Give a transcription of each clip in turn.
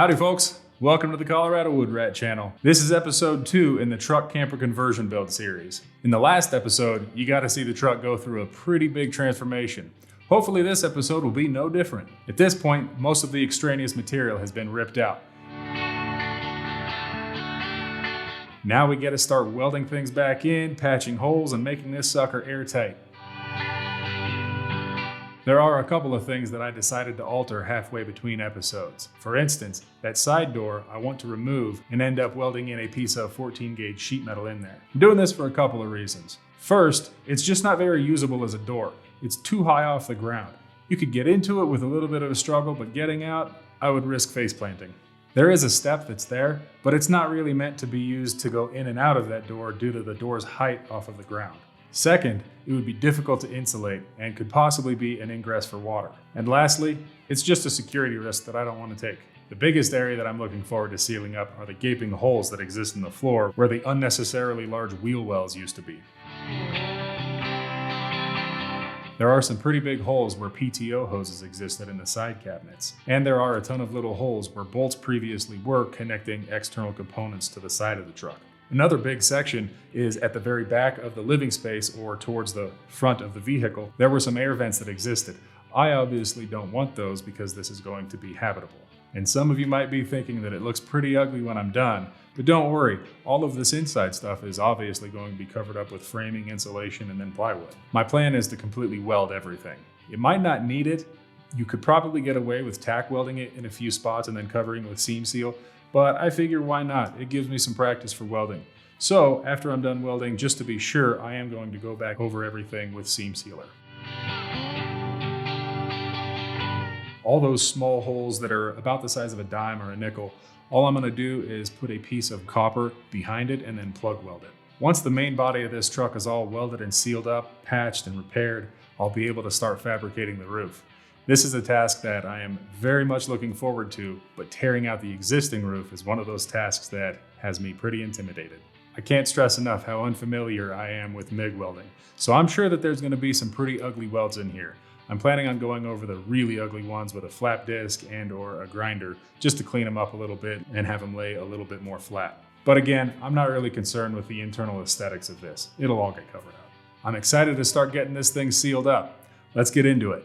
Howdy folks, welcome to the Colorado Woodrat channel. This is episode 2 in the truck camper conversion build series. In the last episode, you got to see the truck go through a pretty big transformation. Hopefully this episode will be no different. At this point, most of the extraneous material has been ripped out. Now we get to start welding things back in, patching holes, and making this sucker airtight. There are a couple of things that I decided to alter halfway between episodes. For instance, that side door I want to remove and end up welding in a piece of 14 gauge sheet metal in there. I'm doing this for a couple of reasons. First, it's just not very usable as a door. It's too high off the ground. You could get into it with a little bit of a struggle, but getting out, I would risk face planting. There is a step that's there, but it's not really meant to be used to go in and out of that door due to the door's height off of the ground. Second, it would be difficult to insulate and could possibly be an ingress for water. And lastly, it's just a security risk that I don't want to take. The biggest area that I'm looking forward to sealing up are the gaping holes that exist in the floor where the unnecessarily large wheel wells used to be. There are some pretty big holes where PTO hoses existed in the side cabinets, and there are a ton of little holes where bolts previously were connecting external components to the side of the truck. Another big section is at the very back of the living space or towards the front of the vehicle. There were some air vents that existed. I obviously don't want those because this is going to be habitable. And some of you might be thinking that it looks pretty ugly when I'm done, but don't worry, all of this inside stuff is obviously going to be covered up with framing, insulation, and then plywood. My plan is to completely weld everything. It might not need it. You could probably get away with tack welding it in a few spots and then covering it with seam seal, but I figure why not? It gives me some practice for welding. So after I'm done welding, just to be sure, I am going to go back over everything with seam sealer. All those small holes that are about the size of a dime or a nickel, all I'm gonna do is put a piece of copper behind it and then plug weld it. Once the main body of this truck is all welded and sealed up, patched and repaired, I'll be able to start fabricating the roof. This is a task that I am very much looking forward to, but tearing out the existing roof is one of those tasks that has me pretty intimidated. I can't stress enough how unfamiliar I am with MIG welding, so I'm sure that there's going to be some pretty ugly welds in here. I'm planning on going over the really ugly ones with a flap disc and or a grinder just to clean them up a little bit and have them lay a little bit more flat. But again, I'm not really concerned with the internal aesthetics of this. It'll all get covered up. I'm excited to start getting this thing sealed up. Let's get into it.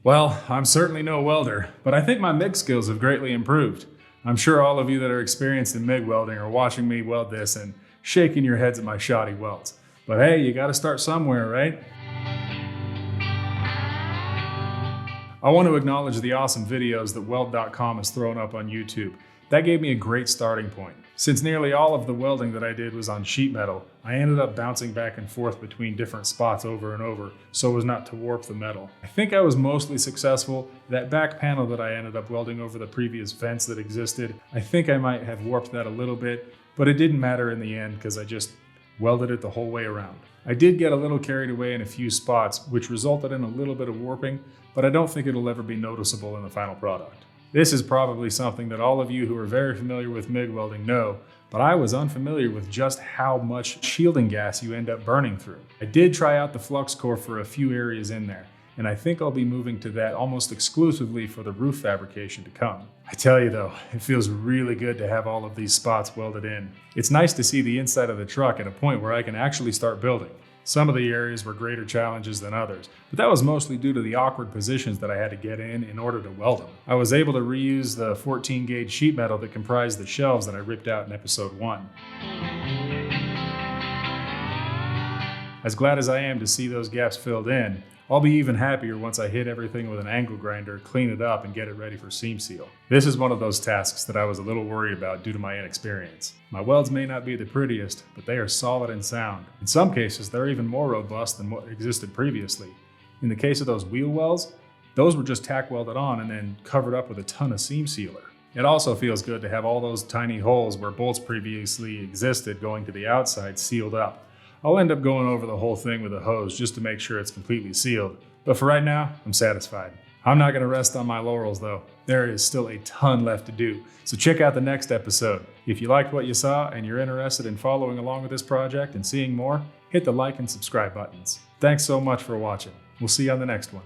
Well, I'm certainly no welder, but I think my MIG skills have greatly improved. I'm sure all of you that are experienced in MIG welding are watching me weld this and shaking your heads at my shoddy welds. But hey, you gotta start somewhere, right? I want to acknowledge the awesome videos that weld.com has thrown up on YouTube. That gave me a great starting point. Since nearly all of the welding that I did was on sheet metal, I ended up bouncing back and forth between different spots over and over so as not to warp the metal. I think I was mostly successful. That back panel that I ended up welding over the previous vents that existed, I think I might have warped that a little bit, but it didn't matter in the end because I just welded it the whole way around. I did get a little carried away in a few spots, which resulted in a little bit of warping, but I don't think it'll ever be noticeable in the final product. This is probably something that all of you who are very familiar with MIG welding know, but I was unfamiliar with just how much shielding gas you end up burning through. I did try out the flux core for a few areas in there, and I think I'll be moving to that almost exclusively for the roof fabrication to come. I tell you though, it feels really good to have all of these spots welded in. It's nice to see the inside of the truck at a point where I can actually start building. Some of the areas were greater challenges than others, but that was mostly due to the awkward positions that I had to get in order to weld them. I was able to reuse the 14 gauge sheet metal that comprised the shelves that I ripped out in episode 1. As glad as I am to see those gaps filled in, I'll be even happier once I hit everything with an angle grinder, clean it up, and get it ready for seam seal. This is one of those tasks that I was a little worried about due to my inexperience. My welds may not be the prettiest, but they are solid and sound. In some cases, they're even more robust than what existed previously. In the case of those wheel welds, those were just tack welded on and then covered up with a ton of seam sealer. It also feels good to have all those tiny holes where bolts previously existed going to the outside sealed up. I'll end up going over the whole thing with a hose just to make sure it's completely sealed. But for right now, I'm satisfied. I'm not gonna rest on my laurels though. There is still a ton left to do. So check out the next episode. If you liked what you saw and you're interested in following along with this project and seeing more, hit the like and subscribe buttons. Thanks so much for watching. We'll see you on the next one.